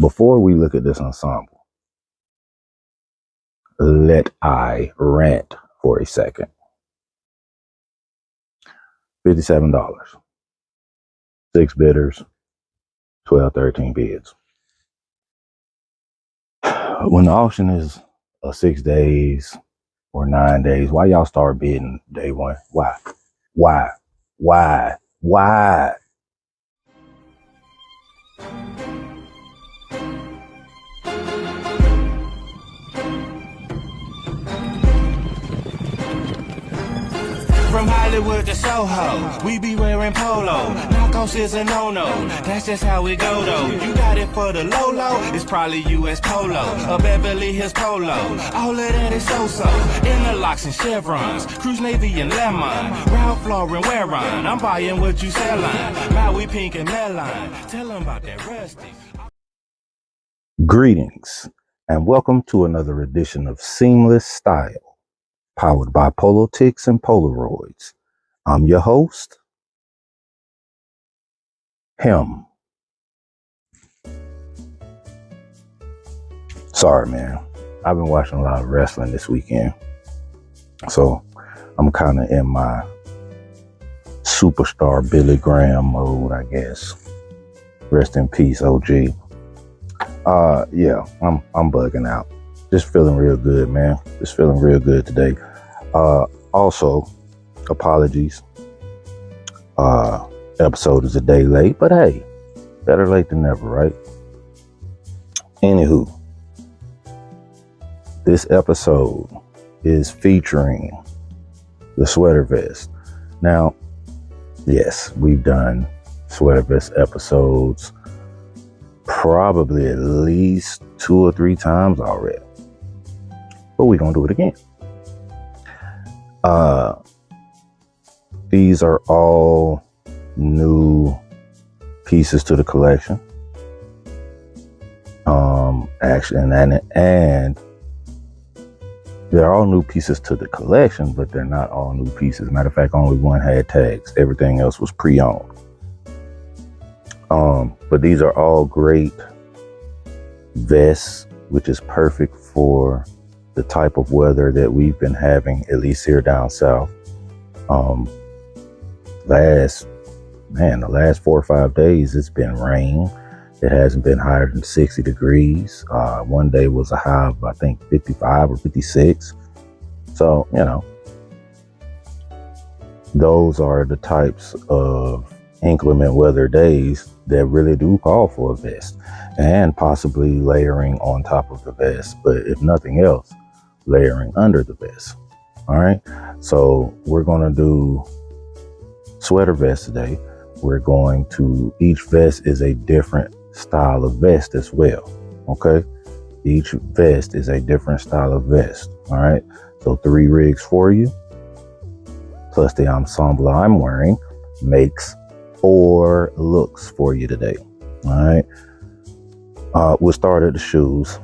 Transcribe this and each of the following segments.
Before we look at this ensemble, let I rant for a second. $57. 6 bidders, 12, 13 bids. When the auction is 6 days or 9 days, why y'all start bidding day one? Why? Why? Why? Why? From Hollywood to Soho, we be wearing polo. Knockouts is a no-no, that's just how it go though. You got it for the low-low, it's probably US Polo, a Beverly Hills Polo. All of that is so-so, interlocks and chevrons, Cruise Navy and Lemon, Ralph Lauren Wearon. I'm buying what you sellin', Maui Pink and Melon. Tell them about that Rusty. Greetings, and welcome to another edition of Seamless Style, powered by Politics and Polaroids. I'm your host, him. Sorry, man. I've been watching a lot of wrestling this weekend, so I'm kind of in my superstar Billy Graham mode, I guess. Rest in peace, OG. Yeah, I'm bugging out. Just feeling real good, man. Just feeling real good today. Also, apologies. Episode is a day late, but hey, better late than never, right? Anywho, this episode is featuring the sweater vest. Now, yes, we've done sweater vest episodes probably at least 2 or 3 times already, but we're gonna do it again. These are all new pieces to the collection. Actually, and they're all new pieces to the collection, but they're not all new pieces. Matter of fact, only one had tags. Everything else was pre-owned. But these are all great vests, which is perfect for the type of weather that we've been having, at least here down south. The last 4 or 5 days, it's been rain. It hasn't been higher than 60 degrees. One day was a high of, I think, 55 or 56. So, those are the types of inclement weather days that really do call for a vest, and possibly layering on top of the vest. But if nothing else, layering under the vest. All right. So we're going to do sweater vest today. Each vest is a different style of vest as well. Okay. Each vest is a different style of vest. All right. So 3 rigs for you, plus the ensemble I'm wearing, makes 4 looks for you today. All right. We'll start at the shoes.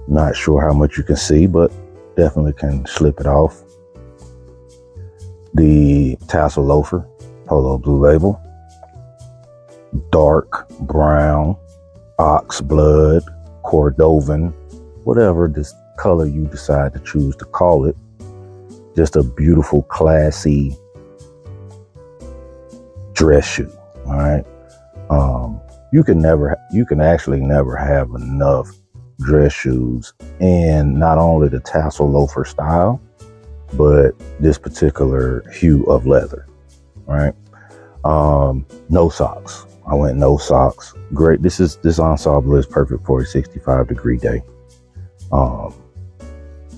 Not sure how much you can see, but definitely can slip it off. The tassel loafer, Polo Blue Label. Dark brown, ox blood, Cordovan, whatever this color you decide to choose to call it. Just a beautiful, classy dress shoe. All right. You can actually never have enough dress shoes in not only the tassel loafer style, but this particular hue of leather. All right. No socks. I went no socks. Great. This ensemble is perfect for a 65-degree day.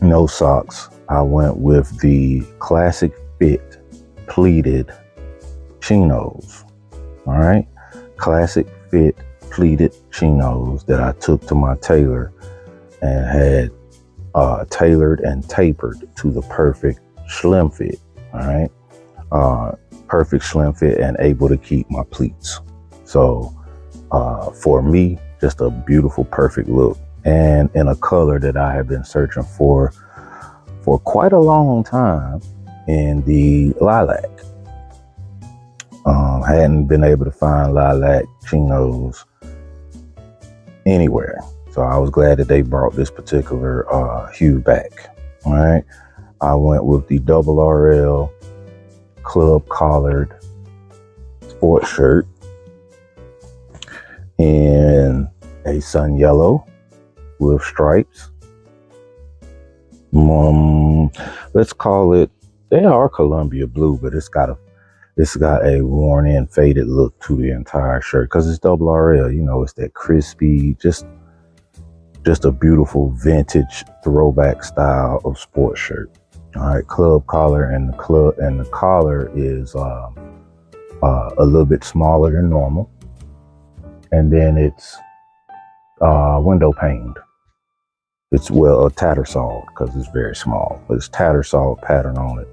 No socks. I went with the classic fit pleated chinos. All right. Classic fit pleated chinos that I took to my tailor and had tailored and tapered to the perfect slim fit. All right. Perfect slim fit and able to keep my pleats. So for me, just a beautiful, perfect look, and in a color that I have been searching for quite a long time, in the lilac. Hadn't been able to find lilac chinos anywhere. So I was glad that they brought this particular hue back. All right. I went with the double RL club collared sports shirt in a sun yellow with stripes. Let's call it, they are Columbia blue, but it's got a worn in faded look to the entire shirt because it's double RL. You know, it's that crispy, just a beautiful vintage throwback style of sports shirt. All right, club collar, and the collar is a little bit smaller than normal, and then it's window paned. It's a tattersall because it's very small, but it's tattersall pattern on it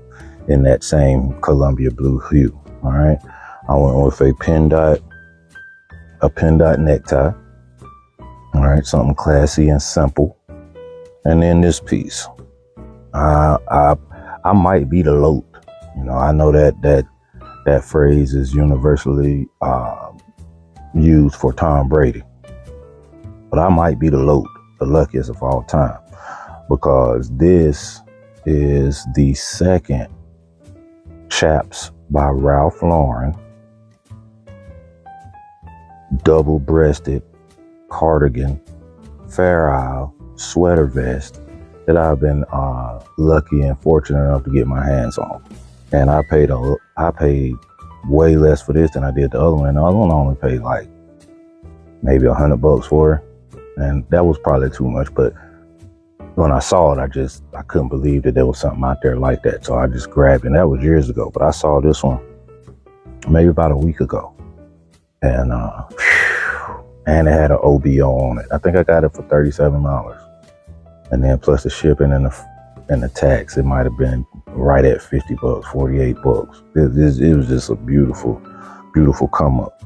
in that same Columbia blue hue. All right, I went with a pin dot necktie. All right, something classy and simple. And then this piece, I might be the loat. You know, I know that phrase is universally used for Tom Brady, but I might be the loat, the luckiest of all time, because this is the second Chaps by Ralph Lauren double-breasted cardigan Fair Isle sweater vest that I've been lucky and fortunate enough to get my hands on. And I paid way less for this than I did the other one. The other one I only paid like maybe $100 for it, and that was probably too much. But when I saw it, I couldn't believe that there was something out there like that. So I just grabbed it. And that was years ago. But I saw this one maybe about a week ago, and it had an OBO on it. I think I got it for $37, and then plus the shipping and the tax, it might have been right at $50, $48. It was just a beautiful, beautiful come up.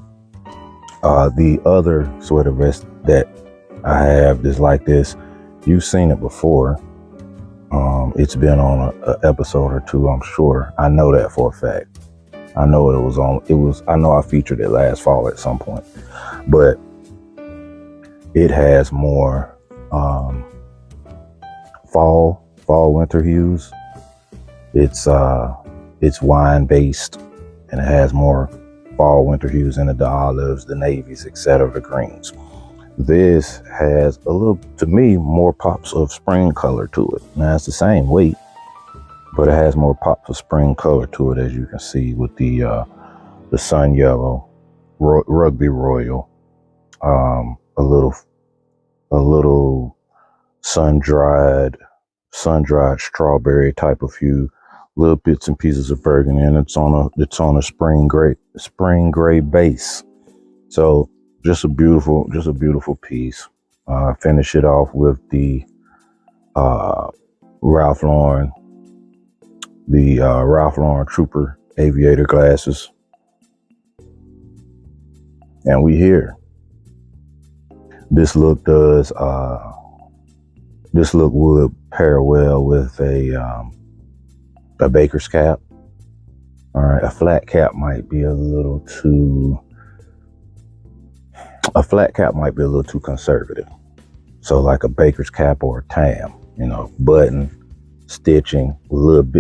The other sweater vest that I have is like this. You've seen it before. It's been on an episode or two, I'm sure. I know that for a fact. I know I know I featured it last fall at some point, but it has more fall winter hues. It's wine based, and it has more fall winter hues in it, the olives, the navies, etc., the greens. This has a little, to me, more pops of spring color to it. Now it's the same weight, but it has more pops of spring color to it, as you can see with the sun yellow, rugby royal, a little sun dried strawberry type of hue, little bits and pieces of burgundy, and it's on a spring gray base. So just a beautiful piece. Finish it off with the Ralph Lauren Trooper aviator glasses, and we here. This look would pair well with a baker's cap. All right, a flat cap might be a little too conservative. So like a baker's cap or a tam, button, stitching,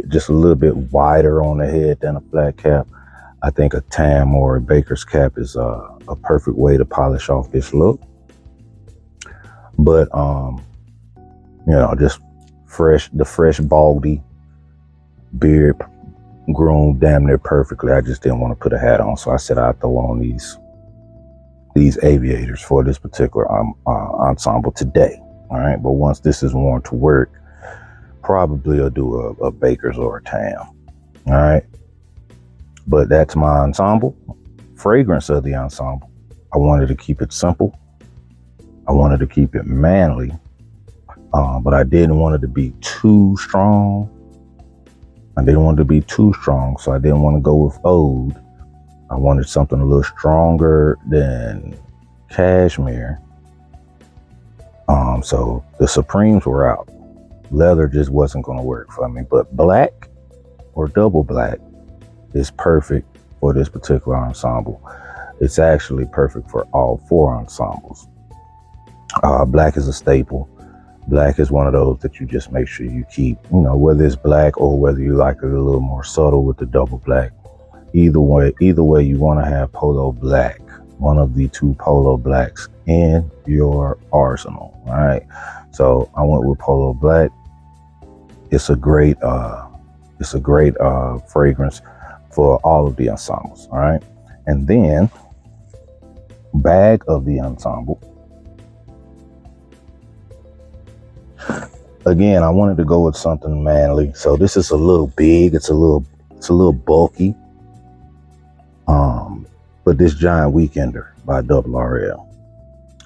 just a little bit wider on the head than a flat cap. I think a tam or a baker's cap is a perfect way to polish off this look. But just the fresh baldy beard groomed damn near perfectly. I just didn't want to put a hat on, so I said I'd throw on these aviators for this particular ensemble today. All right, but once this is worn to work, probably I'll do a baker's or a tam. All right, but that's my ensemble. Fragrance of the ensemble, I wanted to keep it simple. I wanted to keep it manly, but I didn't want it to be too strong. So I didn't want to go with oud. I wanted something a little stronger than cashmere. So the Supremes were out. Leather just wasn't going to work for me, but black or double black is perfect for this particular ensemble. It's actually perfect for all four ensembles. Black is a staple. Black is one of those that you just make sure you keep, whether it's black or whether you like it a little more subtle with the double black. Either way, you want to have polo black, one of the two polo blacks in your arsenal. All right. So I went with polo black. It's a great fragrance for all of the ensembles. All right. And then bag of the ensemble. Again, I wanted to go with something manly. So this is a little big. It's a little bulky. But this Giant Weekender by Double RL.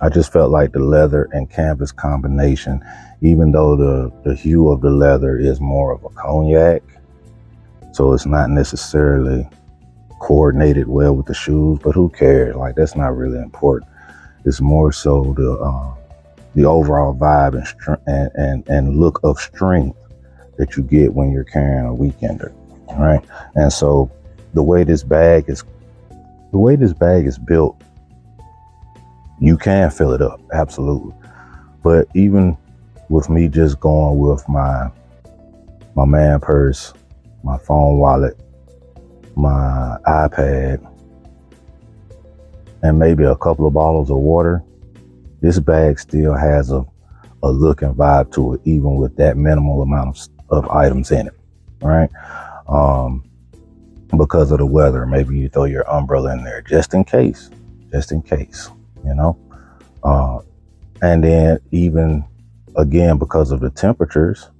I just felt like the leather and canvas combination, even though the hue of the leather is more of a cognac, so it's not necessarily coordinated well with the shoes, but who cares? Like, that's not really important. It's more so the overall vibe and look of strength that you get when you're carrying a Weekender, right? And so the way this bag is built, you can fill it up, absolutely. But even with me just going with my man purse, my phone wallet, my iPad, and maybe a couple of bottles of water, this bag still has a look and vibe to it, even with that minimal amount of items in it, right? Because of the weather, maybe you throw your umbrella in there just in case, and then even again, because of the temperatures,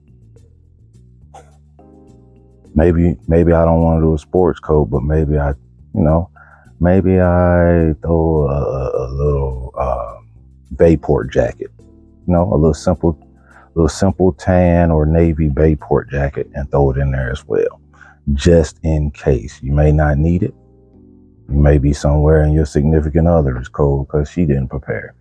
maybe I don't want to do a sports coat, but maybe I throw a little Bayport jacket, a little simple tan or navy Bayport jacket, and throw it in there as well, just in case. You may not need it. You may be somewhere and your significant other is cold because she didn't prepare.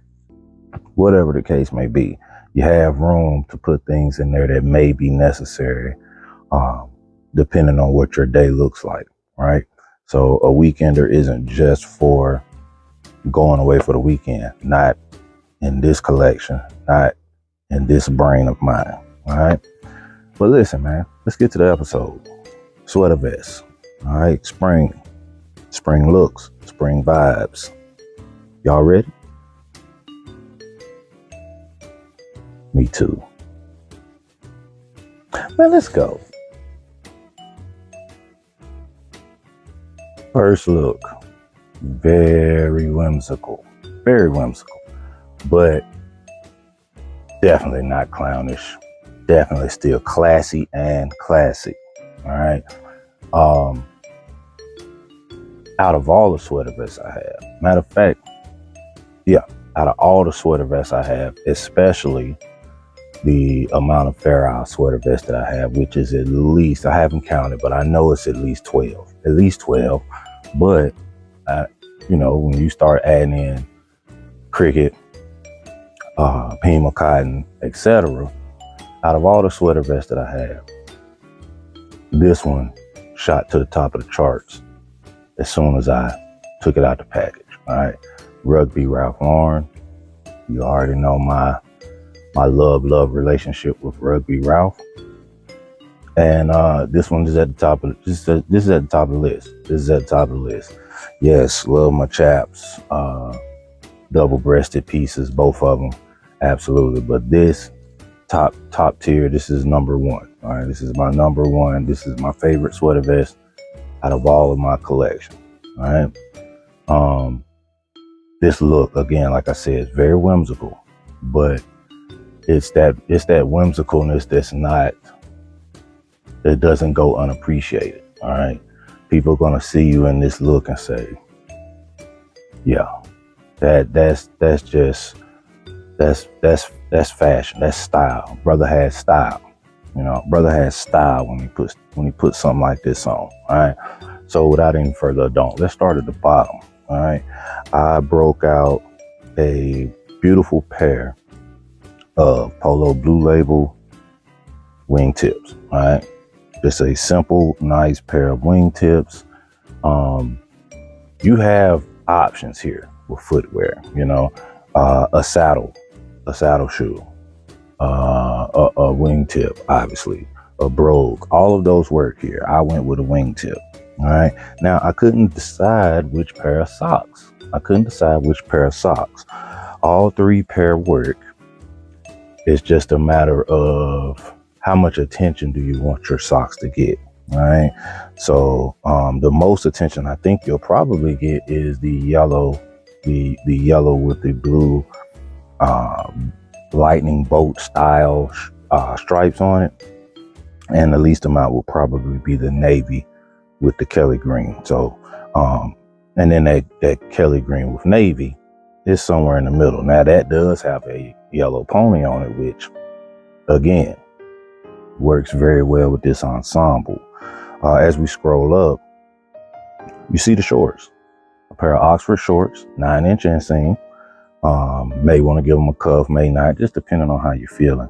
Whatever the case may be, you have room to put things in there that may be necessary, depending on what your day looks like, right? So a Weekender isn't just for going away for the weekend. Not in this collection, not in this brain of mine, all right? But listen, man, let's get to the episode. Sweater vest, all right? Spring looks, spring vibes. Y'all ready? Me too. Man, let's go. First look, very whimsical, but definitely not clownish. Definitely still classy and classic. All right. Out of all the sweater vests I have, matter of fact, out of all the sweater vests I have, especially the amount of Fair Isle sweater vests that I have, which is at least, I haven't counted, but I know it's at least 12. But when you start adding in cricket, Pima cotton, etc., out of all the sweater vests that I have, this one shot to the top of the charts as soon as I took it out the package. All right, Rugby Ralph Lauren. You already know my love relationship with Rugby Ralph, and this one is at the top of this is at the top of the list. Yes, love my chaps, double-breasted pieces, both of them, absolutely. But this top tier, this is number one. All right, this is my number one. This is my favorite sweater vest out of all of my collection. All right. This look, again, like I said, is very whimsical, but it's that whimsicalness that doesn't go unappreciated. All right. People are gonna see you in this look and say, yeah, that's fashion, that's style. Brother has style. Brother has style when he puts something like this on. All right. So without any further ado, let's start at the bottom. All right. I broke out a beautiful pair of Polo Blue Label wingtips. All right. Just a simple, nice pair of wingtips. You have options here with footwear, a saddle a saddle shoe, a wingtip, obviously, a brogue. All of those work here. I went with a wingtip. All right. Now I couldn't decide which pair of socks. All three pair work. It's just a matter of how much attention do you want your socks to get. All right. So the most attention I think you'll probably get is the yellow, the yellow with the blue lightning bolt style stripes on it. And the least amount will probably be the navy with the Kelly green. So, and then that Kelly green with navy is somewhere in the middle. Now that does have a yellow pony on it, which again works very well with this ensemble. As we scroll up, you see the shorts, a pair of Oxford shorts, 9-inch inseam. May want to give them a cuff, may not, just depending on how you're feeling.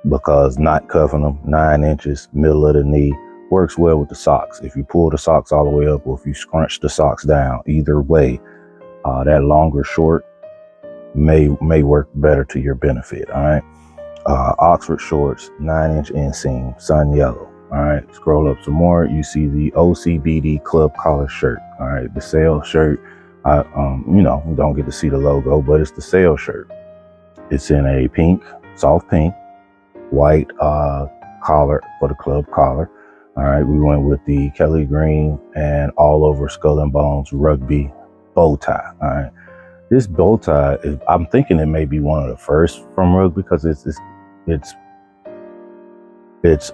Because not cuffing them 9 inches, middle of the knee, works well with the socks. If you pull the socks all the way up or if you scrunch the socks down, either way, that longer short may work better to your benefit. All right. Oxford shorts, 9-inch inseam, sun yellow. All right. Scroll up some more. You see the OCBD club collar shirt. All right. The sale shirt. You don't get to see the logo, but it's the sale shirt. It's in a pink, soft pink, white collar for the club collar. All right, we went with the Kelly green and all over skull and bones rugby bow tie. All right, this bow tie I'm thinking it may be one of the first from rugby because it's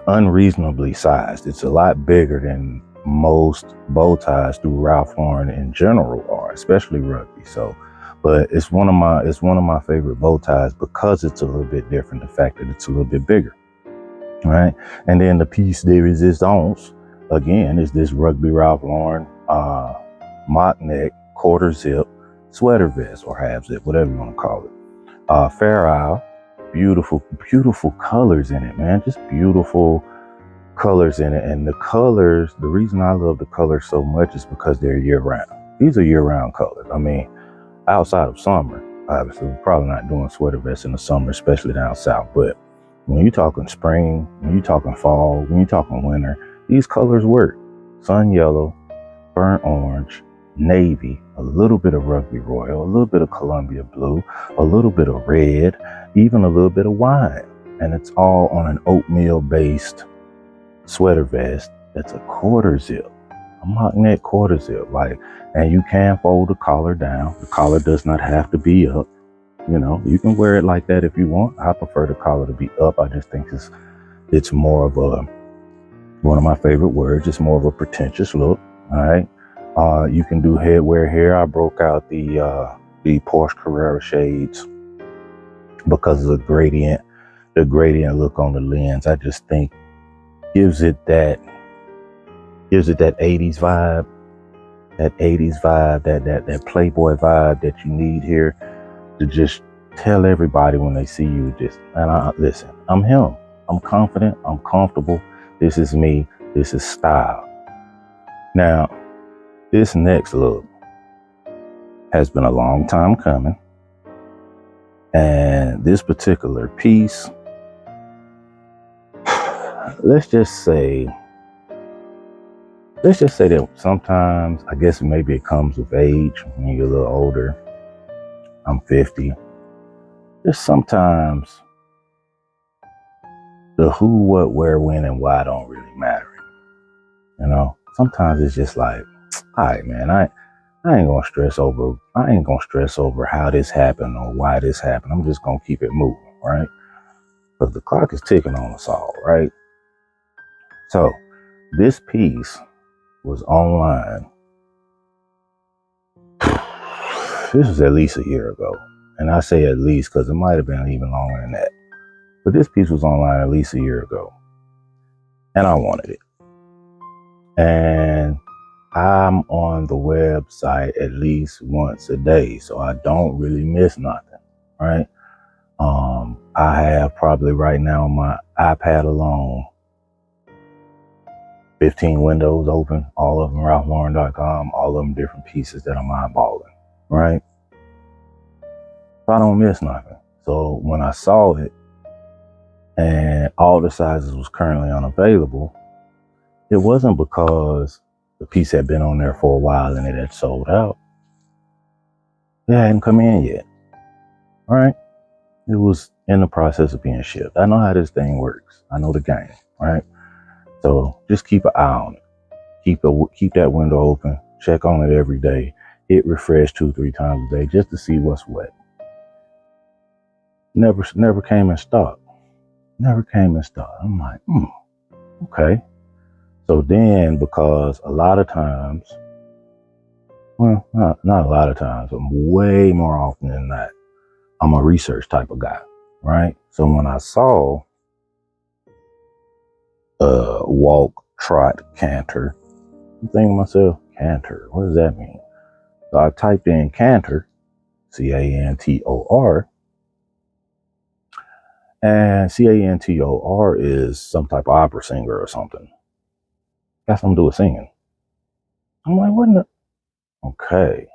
unreasonably sized. It's a lot bigger than most bow ties through Ralph Lauren in general are, especially rugby. So, but it's one of my favorite bow ties because it's a little bit different. The fact that it's a little bit bigger. All right. And then the piece de resistance, again, is this rugby Ralph Lauren mock neck, quarter zip, sweater vest or half zip, whatever you want to call it. Fair Isle, beautiful, beautiful colors in it, man. Just beautiful colors in it. And the colors, the reason I love the colors so much is because they're year round. These are year round colors. I mean, outside of summer, obviously, we're probably not doing sweater vests in the summer, especially down south, but when you're talking spring, when you're talking fall, when you're talking winter, these colors work. Sun yellow, burnt orange, navy, a little bit of rugby royal, a little bit of Columbia blue, a little bit of red, even a little bit of wine. And it's all on an oatmeal based sweater vest that's a quarter zip, a mock neck quarter zip. And you can fold the collar down. The collar does not have to be up. You can wear it like that if you want. I prefer the collar to be up. I just think it's more of one of my favorite words. It's more of a pretentious look. All right. You can do headwear here. I broke out the Porsche Carrera shades because of the gradient look on the lens. I just think gives it that 80s vibe, that Playboy vibe that you need here. To just tell everybody when they see you, listen, I'm him. I'm confident. I'm comfortable. This is me. This is style. Now, this next look has been a long time coming. And this particular piece, let's just say that sometimes, I guess maybe it comes with age when you're a little older. I'm 50. Just sometimes the who, what, where, when, and why don't really matter. Sometimes it's just like, all right, man, I ain't gonna stress over how this happened or why this happened. I'm just gonna keep it moving, right? Because the clock is ticking on us all, right? So this piece was online. This was at least a year ago. And I say at least because it might have been even longer than that. But this piece was online at least a year ago. And I wanted it. And I'm on the website at least once a day. So I don't really miss nothing, right? I have probably right now on my iPad alone 15 windows open, all of them ralphlauren.com, all of them different pieces that I'm eyeballing, right? so I don't miss nothing. So when I saw it and all the sizes was currently unavailable, it wasn't because the piece had been on there for a while and it had sold out. It hadn't come in yet. All right. It was in the process of being shipped. I know how this thing works. I know the game, right? So just keep an eye on it. Keep that window open. Check on it every day. Hit refresh 2-3 times a day just to see what's what. Never came in stock. Never came in stock. I'm like, okay. So then, because a lot of times, well, not a lot of times, but way more often than not, I'm a research type of guy, right? So when I saw walk, trot, canter, I'm thinking to myself, canter, what does that mean? So I typed in canter, C-A-N-T-O-R, and C-A-N-T-O-R is some type of opera singer or something. Got something to do with singing. I'm like, what in the? Okay.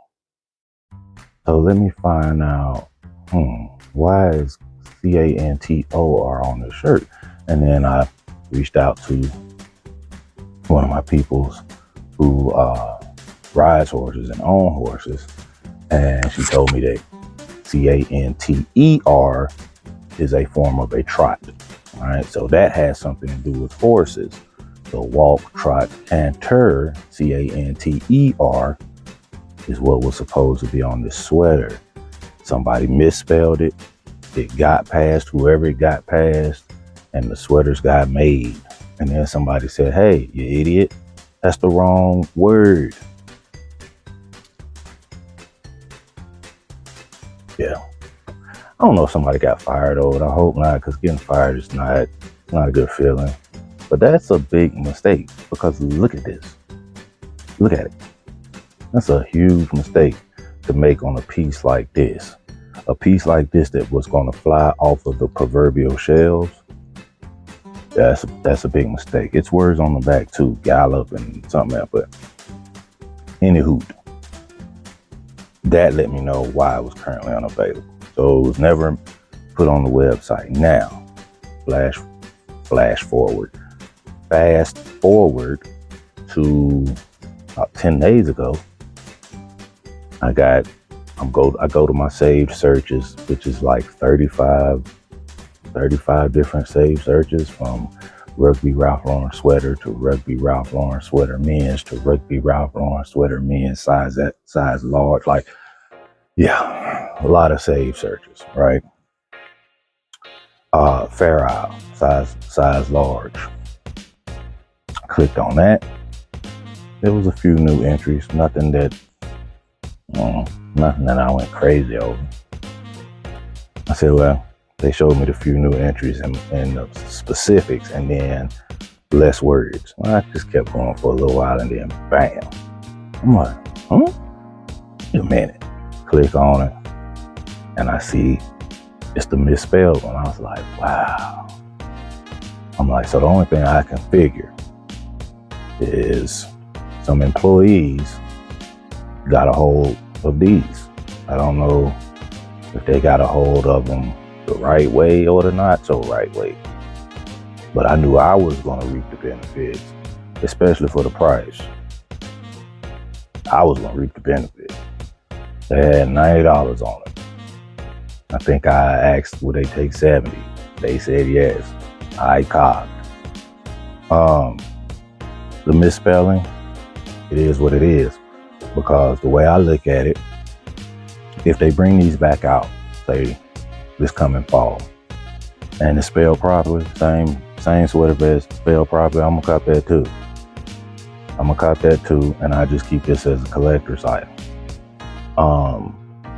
So let me find out, why is C-A-N-T-O-R on this shirt? And then I reached out to one of my peoples who rides horses and own horses. And she told me that C-A-N-T-E-R is a form of a trot. All right. So that has something to do with horses. So walk, trot, canter, C-A-N-T-E-R is what was supposed to be on this sweater. Somebody misspelled it. It got past whoever it got past, and the sweaters got made. And then somebody said, hey, you idiot, that's the wrong word. Yeah. I don't know if somebody got fired over it. I hope not, because getting fired is not a good feeling. But that's a big mistake, because look at this. Look at it. That's a huge mistake to make on a piece like this. A piece like this that was going to fly off of the proverbial shelves. That's a big mistake. It's words on the back too, gallop and something else. But anywho, that let me know why it was currently unavailable. So it was never put on the website. Now, fast forward to about 10 days ago. I go to my saved searches, which is like 35 different saved searches, from Rugby Ralph Lauren sweater to Rugby Ralph Lauren sweater men's to Rugby Ralph Lauren sweater men's size large. Like, yeah, a lot of saved searches, right? Fair Isle, size large. Clicked on that. There was a few new entries, nothing that I went crazy over. I said, well, they showed me the few new entries and the specifics, and then less words. Well, I just kept going for a little while, and then bam. I'm like, wait a minute. Click on it, and I see it's the misspelled one. I was like, wow. I'm like, so the only thing I can figure is some employees got a hold of these. I don't know if they got a hold of them the right way or the not so right way. But I knew I was going to reap the benefits, especially for the price. I was going to reap the benefits. They had $90 on it. I think I asked, would they take 70? They said yes. I copped. The misspelling, it is what it is. Because the way I look at it, if they bring these back out, say this coming fall, and it's spelled properly, same sweater vest spelled properly, I'm gonna cop that too, and I just keep this as a collector's item.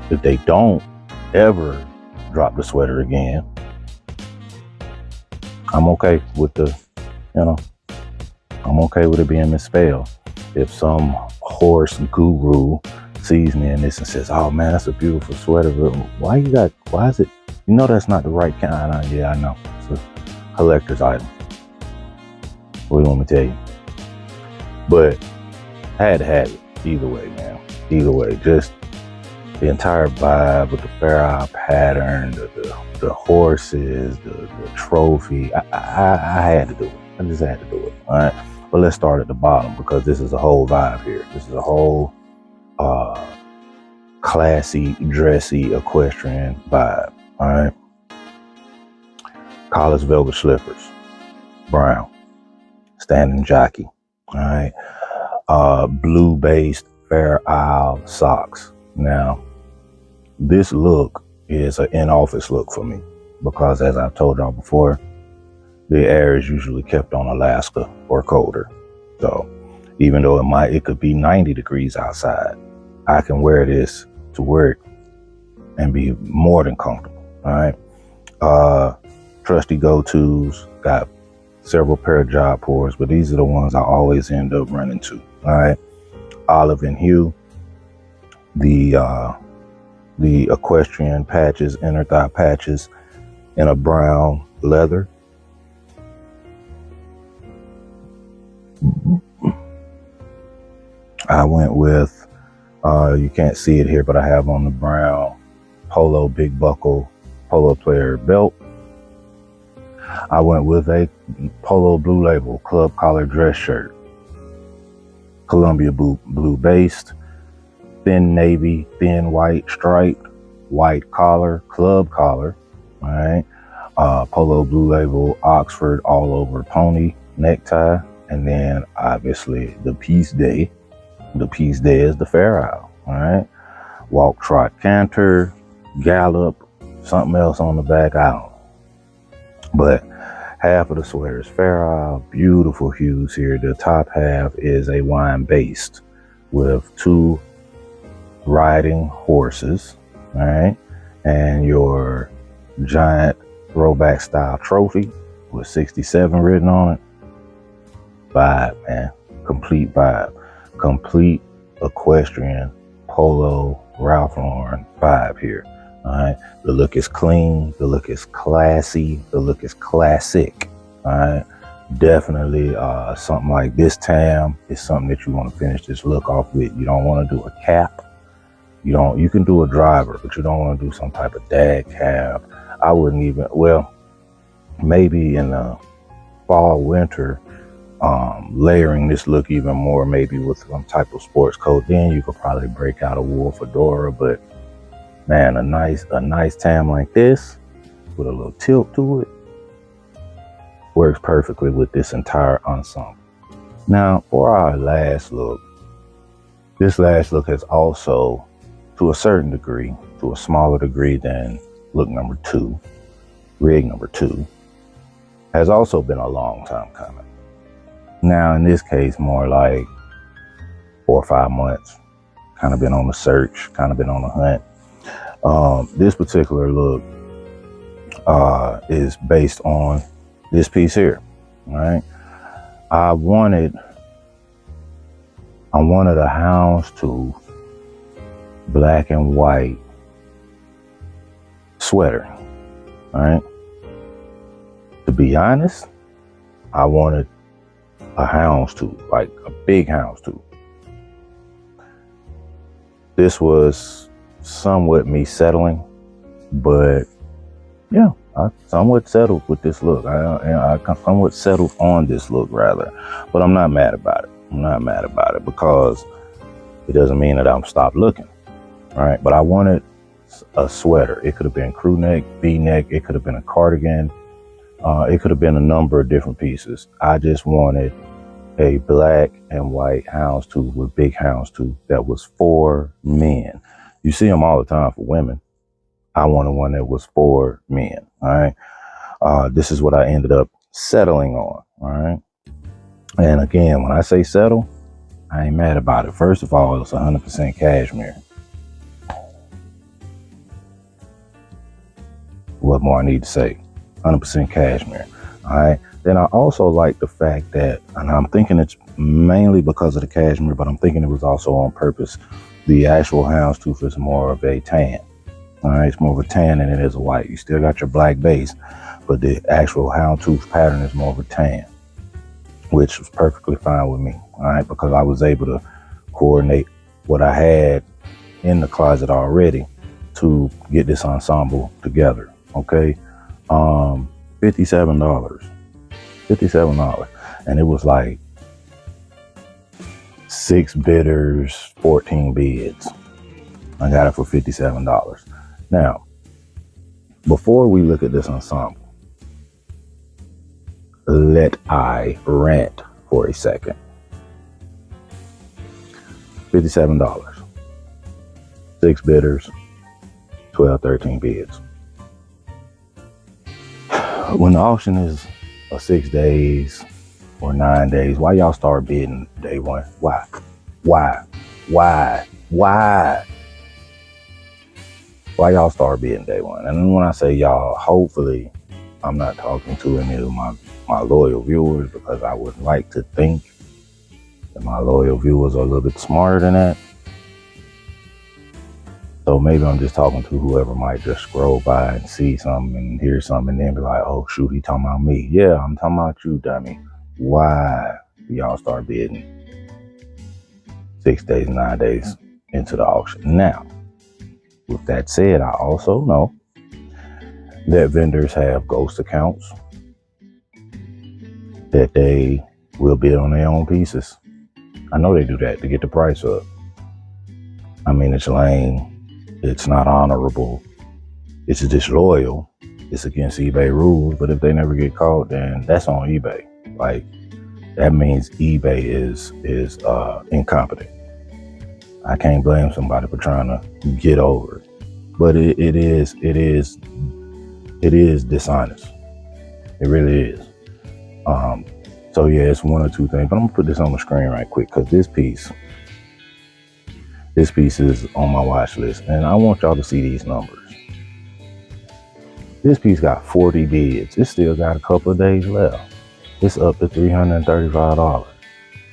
If they don't ever drop the sweater again, I'm okay with I'm okay with it being misspelled. If some horse guru sees me in this and says, oh man, that's a beautiful sweater, but why is it, that's not the right kind. Yeah, I know. It's a collector's item. What do you want me to tell you? But I had to have it either way, man. Either way, just the entire vibe with the Fair Isle pattern, the horses, the trophy. I had to do it. I just had to do it. All right. But let's start at the bottom because this is a whole vibe here. This is a whole classy, dressy, equestrian vibe. All right. College velvet slippers, brown, standing jockey. All right. Blue based Fair Isle socks. Now, this look is an in-office look for me because, as I've told y'all before, the air is usually kept on Alaska or colder. So even though it could be 90 degrees outside, I can wear this to work and be more than comfortable. All right. Trusty go-tos, got several pair of job pores, but these are the ones I always end up running to. All right. Olive in hue, the equestrian patches, inner thigh patches in a brown leather. I went with, you can't see it here, but I have on the brown polo big buckle polo player belt. I went with a polo blue label club collar dress shirt, Columbia blue based, thin navy, thin white striped, white collar, club collar. All right. Polo blue label Oxford all over pony necktie. And then obviously the piece day. The piece day is the Fair Isle. All right. Walk, trot, canter, gallop, something else on the back. I don't know. But half of the sweater is Fair Isle. Beautiful hues here. The top half is a wine based with 2 riding horses. All right. And your giant throwback style trophy with 67 written on it. Vibe, man. Complete vibe. Complete equestrian polo Ralph Lauren vibe here. All right. The look is clean. The look is classy. The look is classic. All right. Definitely something like this tam is something that you want to finish this look off with. You don't want to do a cap. You can do a driver, but you don't want to do some type of dad cap. I wouldn't even, well, maybe in the fall, winter, layering this look even more, maybe with some type of sports coat. Then you could probably break out a wool fedora, but man, a nice tam like this with a little tilt to it works perfectly with this entire ensemble. Now, for our last look, this last look has also, to a certain degree, to a smaller degree than look number 2, rig number 2, has also been a long time coming. Now, in this case, more like 4 or 5 months, kind of been on the search, kind of been on the hunt. This particular look is based on this piece here. All right. I wanted a houndstooth black and white sweater. All right. To be honest, I wanted a houndstooth, like a big houndstooth. This was somewhat me settling, but yeah, I somewhat settled with this look. I somewhat settled on this look rather, but I'm not mad about it. I'm not mad about it because it doesn't mean that I'm stopped looking. All right, but I wanted a sweater. It could have been crew neck, V-neck. It could have been a cardigan. It could have been a number of different pieces. I just wanted a black and white houndstooth with big houndstooth that was for men. You see them all the time for women. I wanted one that was for men. All right. This is what I ended up settling on. All right. And again, when I say settle, I ain't mad about it. First of all, it's 100% cashmere. What more I need to say? 100% cashmere. All right. Then I also like the fact that, and I'm thinking it's mainly because of the cashmere, but I'm thinking it was also on purpose. The actual houndstooth is more of a tan. All right. It's more of a tan than it is a white. You still got your black base, but the actual houndstooth pattern is more of a tan, which was perfectly fine with me. All right. Because I was able to coordinate what I had in the closet already to get this ensemble together. Okay. $57. $57. And it was like 6 bidders, 14 bids. I got it for $57. Now, before we look at this ensemble, let I rant for a second. $57. 6 bidders, 12, 13 bids. When the auction is 6 days or 9 days, why y'all start bidding day one? Why? Why y'all start bidding day one? And then when I say y'all, hopefully I'm not talking to any of my loyal viewers, because I would like to think that my loyal viewers are a little bit smarter than that. So maybe I'm just talking to whoever might just scroll by and see something and hear something and then be like, oh shoot, he talking about me. Yeah, I'm talking about you, dummy. Why do y'all start bidding 6 days, 9 days into the auction? Now, with that said, I also know that vendors have ghost accounts that they will bid on their own pieces. I know they do that to get the price up. I mean, it's lame. It's not honorable. It's disloyal. It's against eBay rules. But if they never get caught, then that's on eBay. Like, that means eBay is incompetent. I can't blame somebody for trying to get over it. But it is dishonest. It really is. So yeah, it's one or two things. But I'm gonna put this on the screen right quick, because this piece is on my watch list, and I want y'all to see these numbers. This piece got 40 bids. It still got a couple of days left. It's up to $335.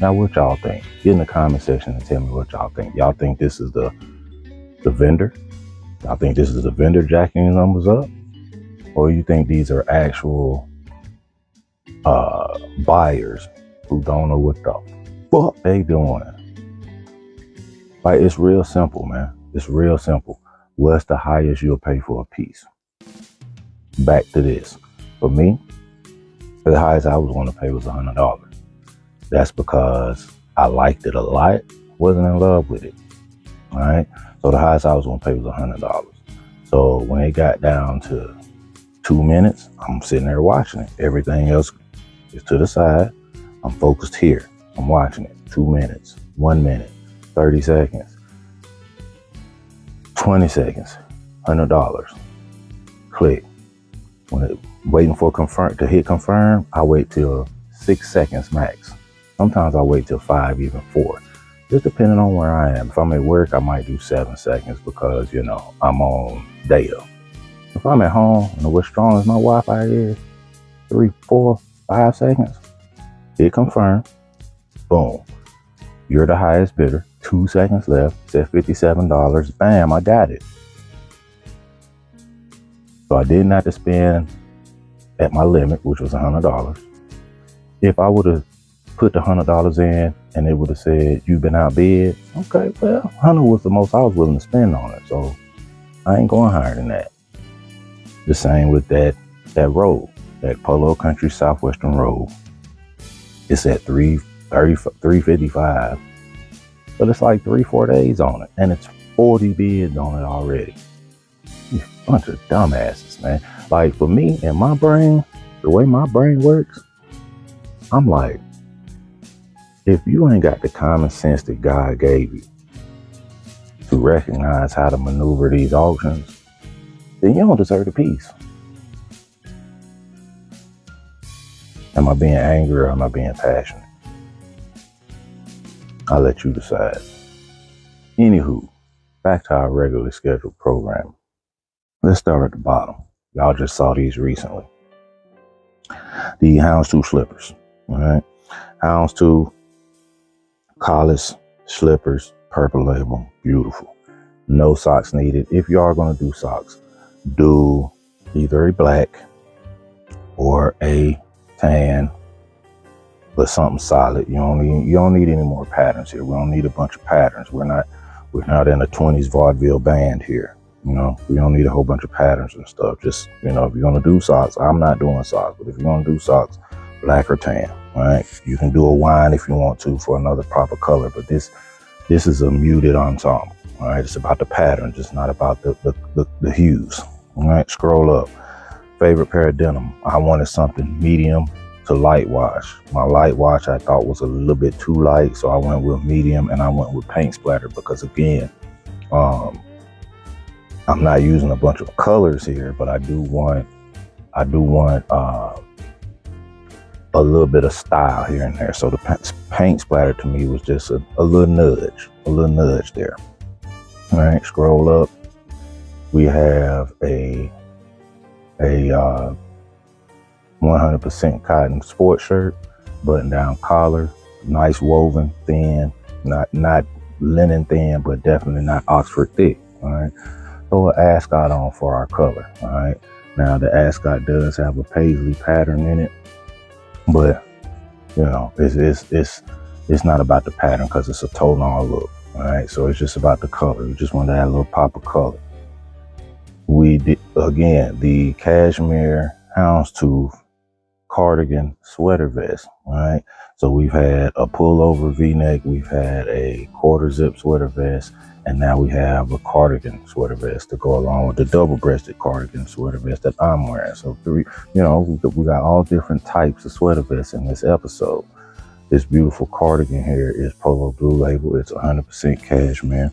Now, what y'all think? Get in the comment section and tell me what y'all think. Y'all think this is the vendor? Y'all think this is the vendor jacking the numbers up? Or you think these are actual buyers who don't know what the fuck they doing? Like, it's real simple, man. It's real simple. What's the highest you'll pay for a piece? Back to this. For me, the highest I was going to pay was $100. That's because I liked it a lot, wasn't in love with it. All right. So the highest I was going to pay was $100. So when it got down to 2 minutes, I'm sitting there watching it. Everything else is to the side. I'm focused here. I'm watching it. 2 minutes, 1 minute, 30 seconds, 20 seconds, $100. Click. When it waiting for to hit confirm, I wait till 6 seconds max. Sometimes I wait till 5, even 4. Just depending on where I am. If I'm at work, I might do 7 seconds because, you know, I'm on data. If I'm at home and what's strong as my Wi-Fi is, 3, 4, 5 seconds. Hit confirm. Boom. You're the highest bidder. 2 seconds left. Said $57. Bam, I got it. So I didn't have to spend at my limit, which was $100. If I would have put the $100 in and it would have said you've been outbid, okay, well, 100 was the most I was willing to spend on it. So I ain't going higher than that. The same with that road, that Polo Country Southwestern Road. It's at $355. But it's like 3-4 days on it, and it's 40 bids on it already. You bunch of dumbasses, man. Like, for me and my brain, the way my brain works, I'm like, if you ain't got the common sense that God gave you to recognize how to maneuver these auctions, then you don't deserve the piece. Am I being angry or am I being passionate? I'll let you decide. Anywho, back to our regularly scheduled program. Let's start at the bottom. Y'all just saw these recently. The houndstooth slippers. All right. Houndstooth, collar slippers, purple label, beautiful. No socks needed. If you are going to do socks, do either a black or a tan, but something solid. You don't need any more patterns here. We don't need a bunch of patterns. We're We're not in a 20s vaudeville band here. You know, we don't need a whole bunch of patterns and stuff. Just, you know, if you're going to do socks, I'm not doing socks, but if you're going to do socks, black or tan, all right? You can do a wine if you want to for another proper color, but this is a muted ensemble, all right? It's about the pattern, just not about the hues, all right? Scroll up. Favorite pair of denim. I wanted something medium to light wash. My light wash I thought was a little bit too light, so I went with medium, and I went with paint splatter because, again, I'm not using a bunch of colors here, but I do want a little bit of style here and there. So the paint splatter to me was just a little nudge there. All right, scroll up. We have a 100% cotton sports shirt, button down collar, nice woven, thin, not linen thin, but definitely not Oxford thick. All right. Throw an ascot on for our color. All right. Now the ascot does have a paisley pattern in it, but you know, it's not about the pattern because it's a tonal look. All right. So it's just about the color. We just want to add a little pop of color. We did, again, the cashmere houndstooth cardigan sweater vest. All right. So we've had a pullover V-neck, we've had a quarter zip sweater vest, and now we have a cardigan sweater vest to go along with the double-breasted cardigan sweater vest that I'm wearing. So we got all different types of sweater vests in this episode. This beautiful cardigan here is Polo Blue Label. It's 100% cashmere,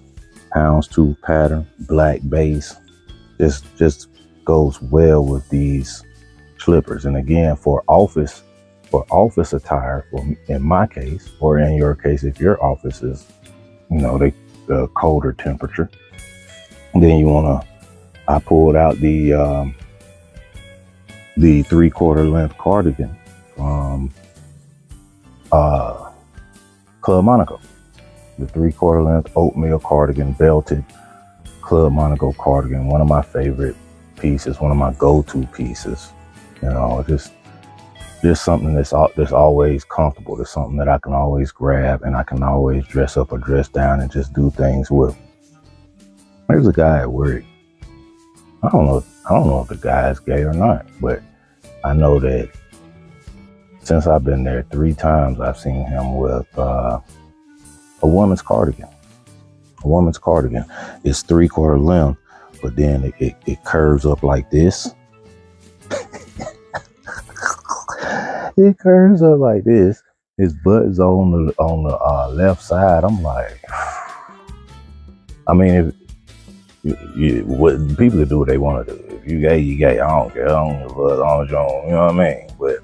houndstooth pattern, black base. Just goes well with these slippers. And again, for office attire, in my case, or in your case, if your office is, you know, the colder temperature, then I pulled out the 3/4 length cardigan from Club Monaco. The 3/4 length oatmeal cardigan, belted Club Monaco cardigan. One of my favorite pieces, one of my go-to pieces. You know, just something that's always comfortable. There's something that I can always grab and I can always dress up or dress down and just do things with. There's a guy at work. I don't know if the guy is gay or not, but I know that since I've been there 3 times, I've seen him with a woman's cardigan. A woman's cardigan. It's 3/4 length, but then it curves up like this. It curves up like this. His butt is on the left side. I'm like, I mean, if what people can do what they want to do. If you gay, you gay. I don't care. I don't give a fuck, as long as you don't, you know what I mean? But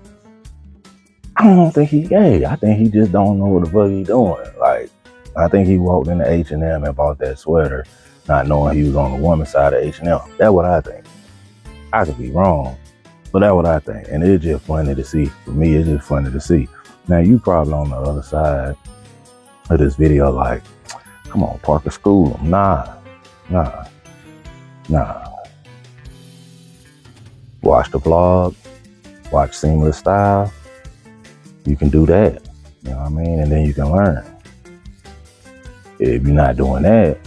I don't think he gay. I think he just don't know what the fuck he doing. Like, I think he walked into H&M and bought that sweater, not knowing he was on the woman's side of H&M. That's what I think. I could be wrong, but that's what I think. And it's just funny to see. For me, it's just funny to see. Now, you probably on the other side of this video like, come on, Parker, school him. Nah. Watch the vlog. Watch Seamless Style. You can do that. You know what I mean? And then you can learn. If you're not doing that,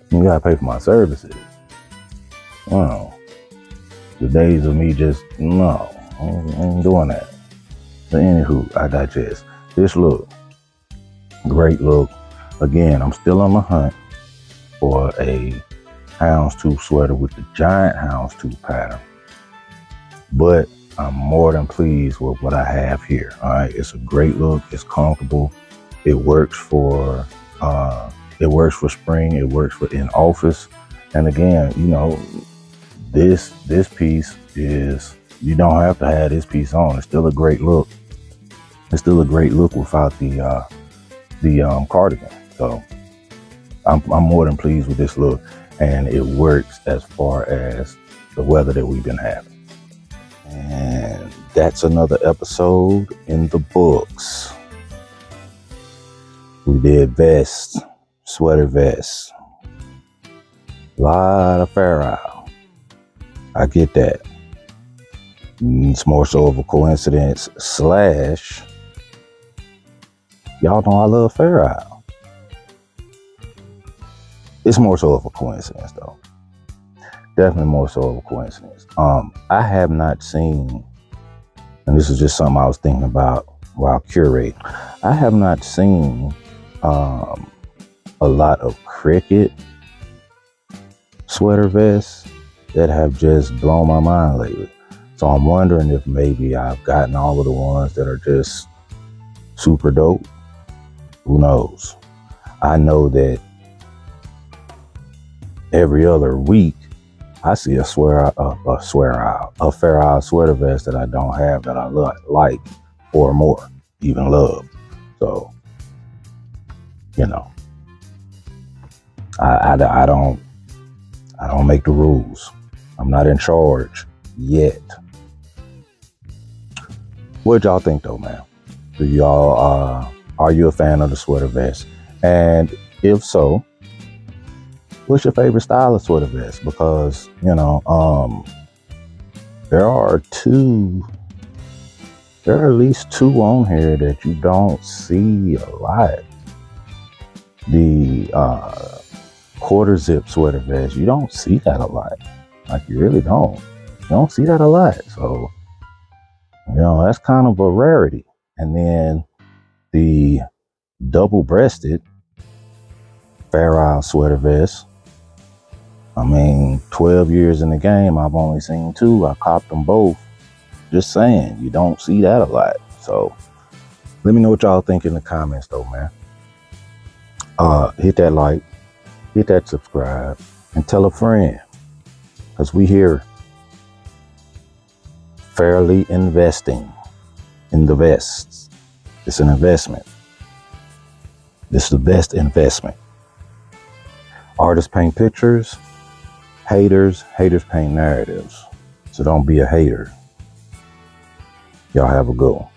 you gotta pay for my services. Wow. The days of me just, no, I ain't doing that. But anywho, I digest. This look, great look. Again, I'm still on the hunt for a houndstooth sweater with the giant houndstooth pattern. But I'm more than pleased with what I have here. All right, it's a great look. It's comfortable. It works for spring. It works for in office. And again, you know, this piece is, you don't have to have this piece on. It's still a great look. It's still a great look without the cardigan. So I'm more than pleased with this look, and it works as far as the weather that we've been having. And that's another episode in the books. We did vests, sweater vests, a lot of Fair Isle. I get that. It's more so of a coincidence / y'all know I love Fair Isle. it's more so of a coincidence though. Definitely more so of a coincidence. I have not seen, and this is just something I was thinking about while curating. I have not seen a lot of cricket sweater vests that have just blown my mind lately. So I'm wondering if maybe I've gotten all of the ones that are just super dope. Who knows? I know that every other week I see a Fair Isle sweater vest that I don't have that I like or more, even love. So, you know, I don't make the rules. I'm not in charge yet. What y'all think though, man? Do y'all are you a fan of the sweater vest? And if so, what's your favorite style of sweater vest? Because, you know, there are at least two on here that you don't see a lot. The quarter zip sweater vest, you don't see that a lot. Like, you really don't. You don't see that a lot. So, you know, that's kind of a rarity. And then the double-breasted Fair Isle sweater vest. I mean, 12 years in the game, I've only seen two. I copped them both. Just saying, you don't see that a lot. So let me know what y'all think in the comments though, man. Hit that like, hit that subscribe, and tell a friend. Because we here fairly investing in the vests. It's an investment. This is the best investment. Artists paint pictures. Haters paint narratives. So don't be a hater. Y'all have a good one.